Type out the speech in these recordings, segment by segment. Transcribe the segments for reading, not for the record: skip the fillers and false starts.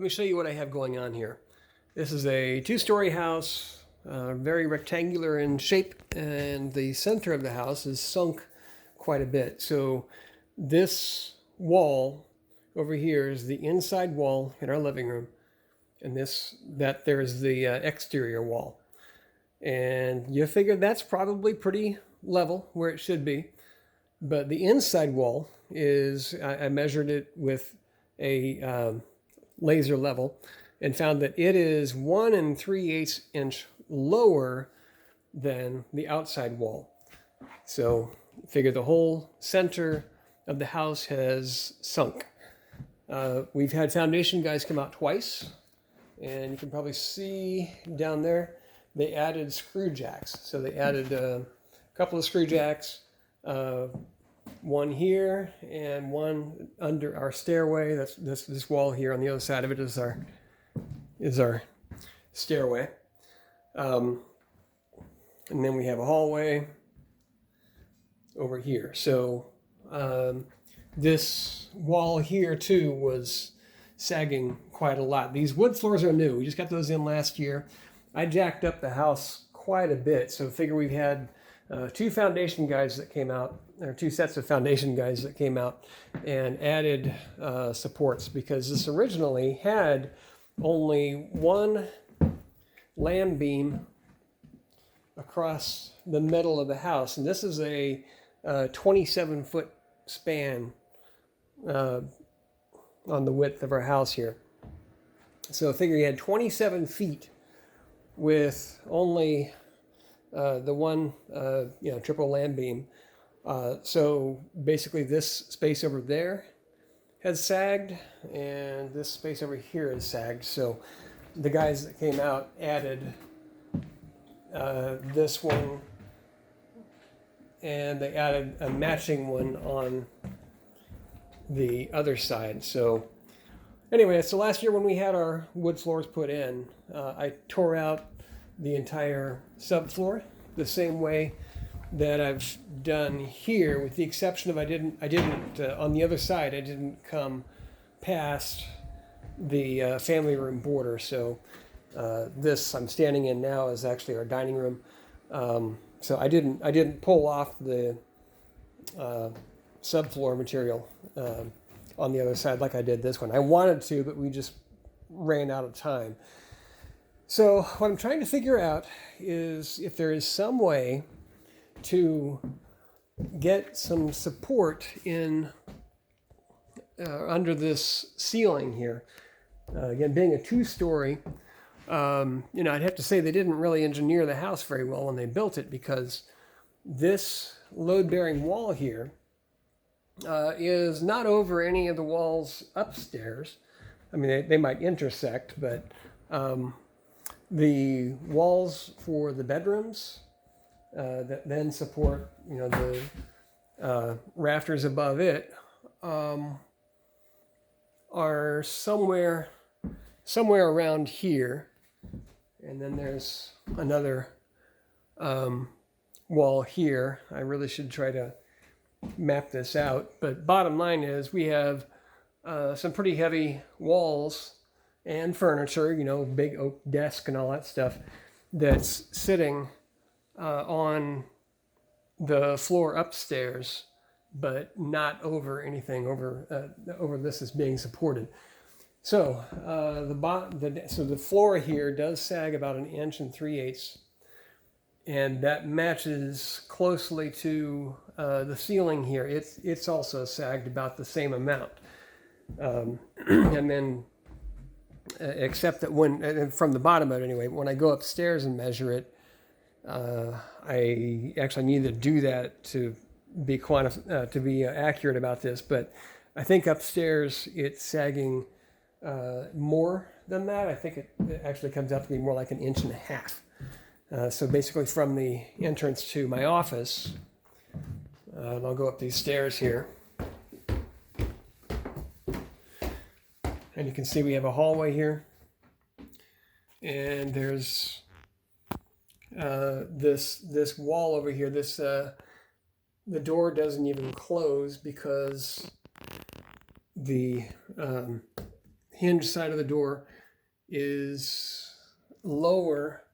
Let me show you what I have going on here. This is a two-story house, very rectangular in shape, and the center of the house is sunk quite a bit. So this wall over here is the inside wall in our living room, and there's the exterior wall. And you figure that's probably pretty level where it should be. But the inside wall is, I measured it with a laser level and found that it is 1 3/8 inch lower than the outside wall. So figure the whole center of the house has sunk. We've had foundation guys come out twice, and you can probably see down there they added screw jacks. So they added a couple of screw jacks, one here and one under our stairway. That's this wall here. On the other side of it is our stairway, and then we have a hallway over here. So this wall here too was sagging quite a lot. These wood floors are new. We just got those in last year. I jacked up the house quite a bit, so figure we've had two foundation guys that came out, or two sets of foundation guys that came out and added supports, because this originally had only one land beam across the middle of the house, and this is a 27-foot span on the width of our house here. So figure you had 27 feet with only the one triple land beam. So basically this space over there has sagged, and this space over here is sagged. So the guys that came out added this one, and they added a matching one on the other side. So anyway, so last year when we had our wood floors put in, I tore out the entire subfloor the same way that I've done here, with the exception of I didn't on the other side, I didn't come past the family room border. So this I'm standing in now is actually our dining room. So I didn't pull off the subfloor material on the other side like I did this one. I wanted to, but we just ran out of time. So what I'm trying to figure out is if there is some way to get some support in under this ceiling here. Again, being a two-story, I'd have to say they didn't really engineer the house very well when they built it, because this load-bearing wall here is not over any of the walls upstairs. I mean, they might intersect, but the walls for the bedrooms that then support, the rafters above it are somewhere around here. And then there's another wall here. I really should try to map this out. But bottom line is we have some pretty heavy walls and furniture, big oak desk and all that stuff that's sitting on the floor upstairs, but not over anything over this is being supported. So the floor here does sag about 1 3/8 inches, and that matches closely to the ceiling here. It's also sagged about the same amount, and then except that from the bottom of it anyway, when I go upstairs and measure it, I actually need to do that to be accurate about this. But I think upstairs it's sagging more than that. I think it actually comes out to be more like 1.5 inches. So basically from the entrance to my office, and I'll go up these stairs here, and you can see we have a hallway here, and there's this wall over here. The door doesn't even close because the hinge side of the door is lower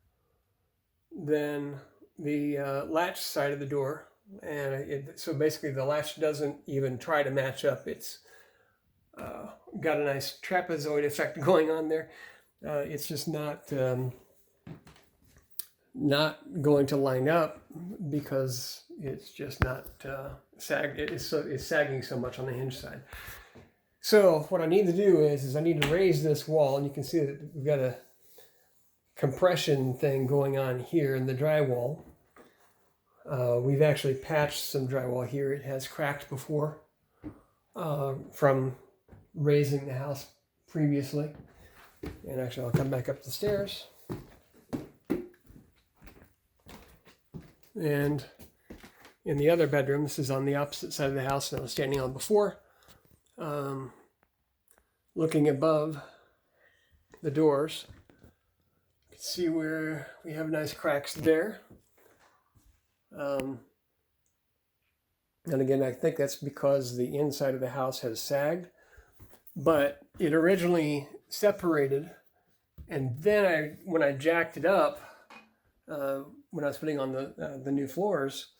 than the latch side of the door, and so basically the latch doesn't even try to match up. It's got a nice trapezoid effect going on there. It's just not going to line up because it's just not it's sagging so much on the hinge side. So what I need to do is I need to raise this wall, and you can see that we've got a compression thing going on here in the drywall. We've actually patched some drywall here. It has cracked before from raising the house previously. And actually I'll come back up the stairs. And in the other bedroom, this is on the opposite side of the house that I was standing on before. Looking above the doors, you can see where we have nice cracks there. And again, I think that's because the inside of the house has sagged, but it originally separated, and then when I jacked it up, when I was putting on the new floors,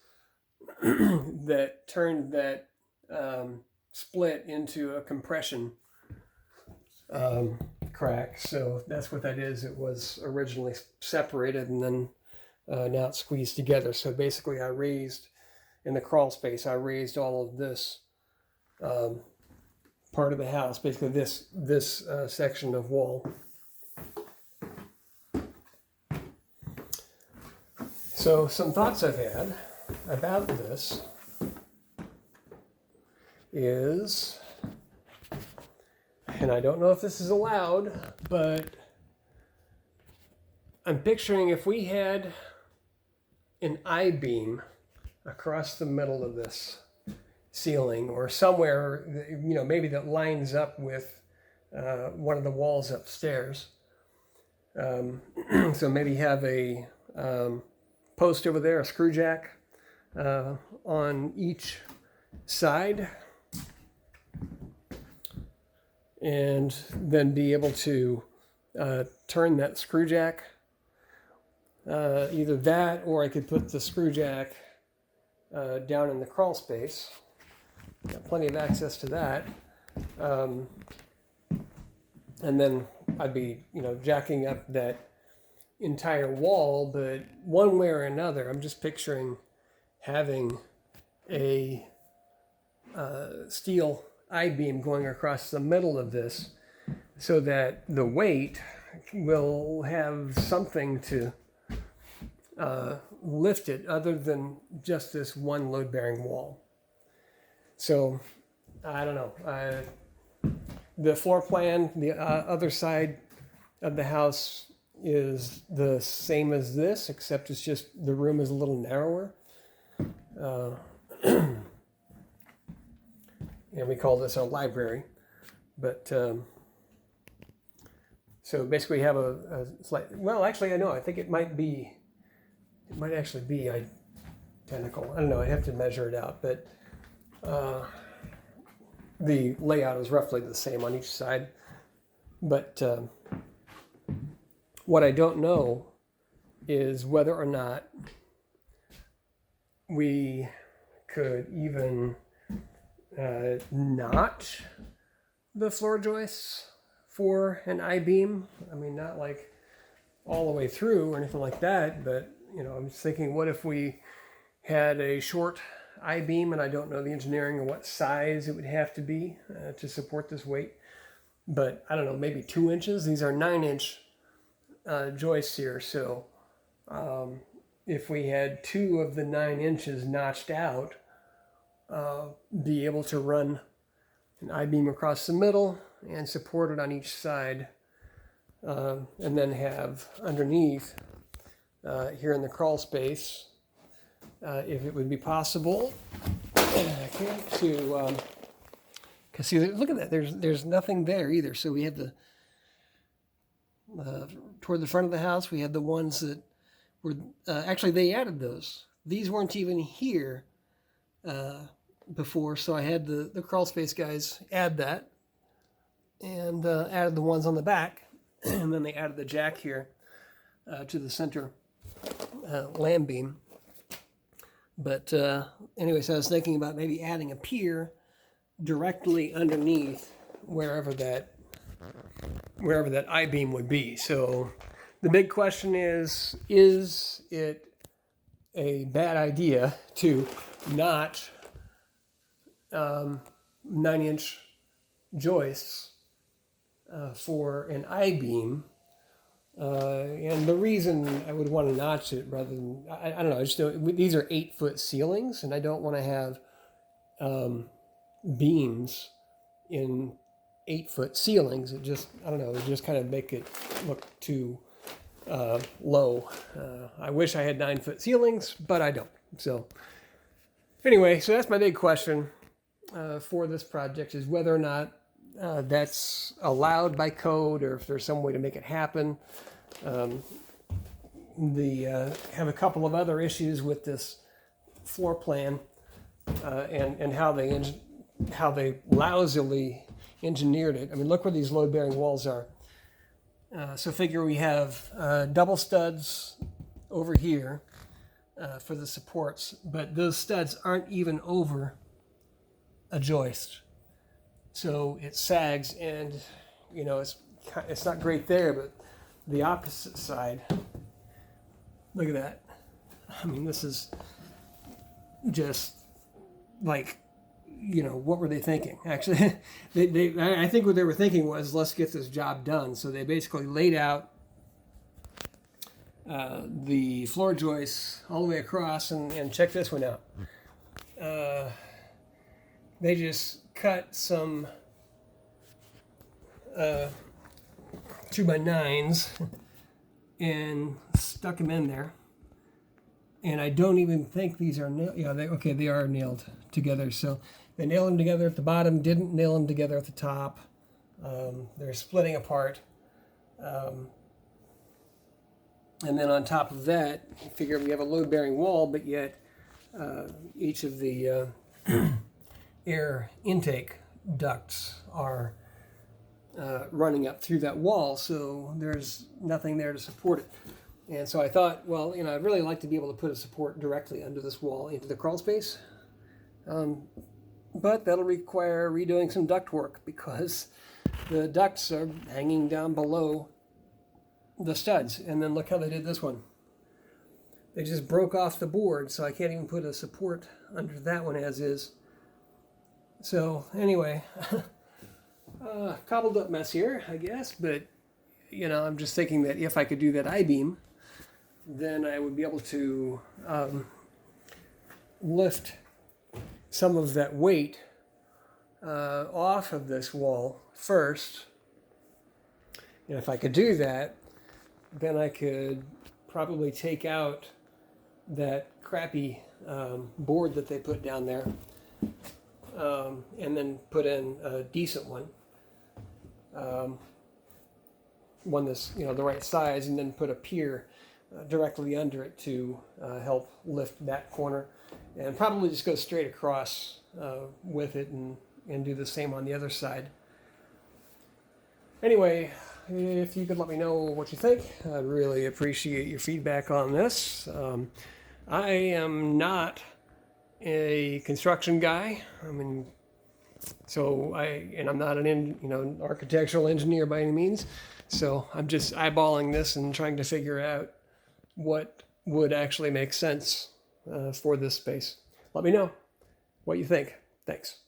that turned that split into a compression crack. So that's what that is. It was originally separated, and then now it's squeezed together. So basically I raised, in the crawl space, I raised all of this part of the house, basically this section of wall. So some thoughts I've had about this is, and I don't know if this is allowed, but I'm picturing if we had an I-beam across the middle of this ceiling, or somewhere, maybe that lines up with one of the walls upstairs. So maybe have a post over there, a screw jack on each side, and then be able to turn that screw jack, either that, or I could put the screw jack down in the crawl space. Got plenty of access to that. And then I'd be, jacking up that entire wall, but one way or another, I'm just picturing having a steel I-beam going across the middle of this, so that the weight will have something to lift it other than just this one load-bearing wall. So I don't know. The floor plan, the other side of the house is the same as this, except it's just the room is a little narrower. And we call this a library. But so basically we have a slight, well, actually I know, I think it might actually be identical. I don't know, I have to measure it out, but the layout is roughly the same on each side. But what I don't know is whether or not we could even notch the floor joists for an I-beam. I mean, not like all the way through or anything like that, but I'm just thinking, what if we had a short I-beam, and I don't know the engineering or what size it would have to be to support this weight, but I don't know, maybe 2 inches. These are 9-inch joists here, so if we had 2 of the 9 inches notched out, be able to run an I-beam across the middle and support it on each side, and then have underneath here in the crawl space, if it would be possible, to cause see, look at that. There's nothing there either. So we have the toward the front of the house, we had the ones that were actually they added those. These weren't even here before, so I had the crawl space guys add that. and added the ones on the back, and then they added the jack here to the center land beam. But anyway, so I was thinking about maybe adding a pier directly underneath wherever that I-beam would be. So the big question is it a bad idea to notch 9-inch joists for an I-beam? And the reason I would want to notch it rather than, I don't know, I just don't, these are 8-foot ceilings, and I don't want to have beams in 8-foot ceilings. It just, I don't know, it just kind of make it look too low. I wish I had 9-foot ceilings, but I don't. So anyway, so that's my big question for this project, is whether or not that's allowed by code, or if there's some way to make it happen. Have a couple of other issues with this floor plan and how they lousily engineered it. I mean, look where these load-bearing walls are. So figure we have double studs over here for the supports, but those studs aren't even over a joist. So it sags, and you know it's not great there, but the opposite side, look at that. I mean, this is just like, you know, what were they thinking? Actually, I think what they were thinking was, let's get this job done. So they basically laid out the floor joists all the way across, and check this one out. They just cut some 2x9s and stuck them in there. And I don't even think these are nailed. Yeah, they are nailed together. So they nailed them together at the bottom, didn't nail them together at the top. They're splitting apart. And then on top of that, you figure we have a load-bearing wall, but yet each of the air intake ducts are running up through that wall, so there's nothing there to support it. And so I thought, well, you know, I'd really like to be able to put a support directly under this wall into the crawl space. But that'll require redoing some duct work, because the ducts are hanging down below the studs. And then look how they did this one. They just broke off the board, so I can't even put a support under that one as is. So anyway, cobbled up mess here, I guess, but you know, I'm just thinking that if I could do that I-beam, then I would be able to lift some of that weight off of this wall first. And if I could do that, then I could probably take out that crappy board that they put down there, and then put in a decent one. One that's, you know, the right size, and then put a pier directly under it to help lift that corner, and probably just go straight across with it, and do the same on the other side. Anyway, if you could let me know what you think, I'd really appreciate your feedback on this. I am not a construction guy. I mean, so I'm not an architectural engineer by any means. So I'm just eyeballing this and trying to figure out what would actually make sense for this space. Let me know what you think. Thanks.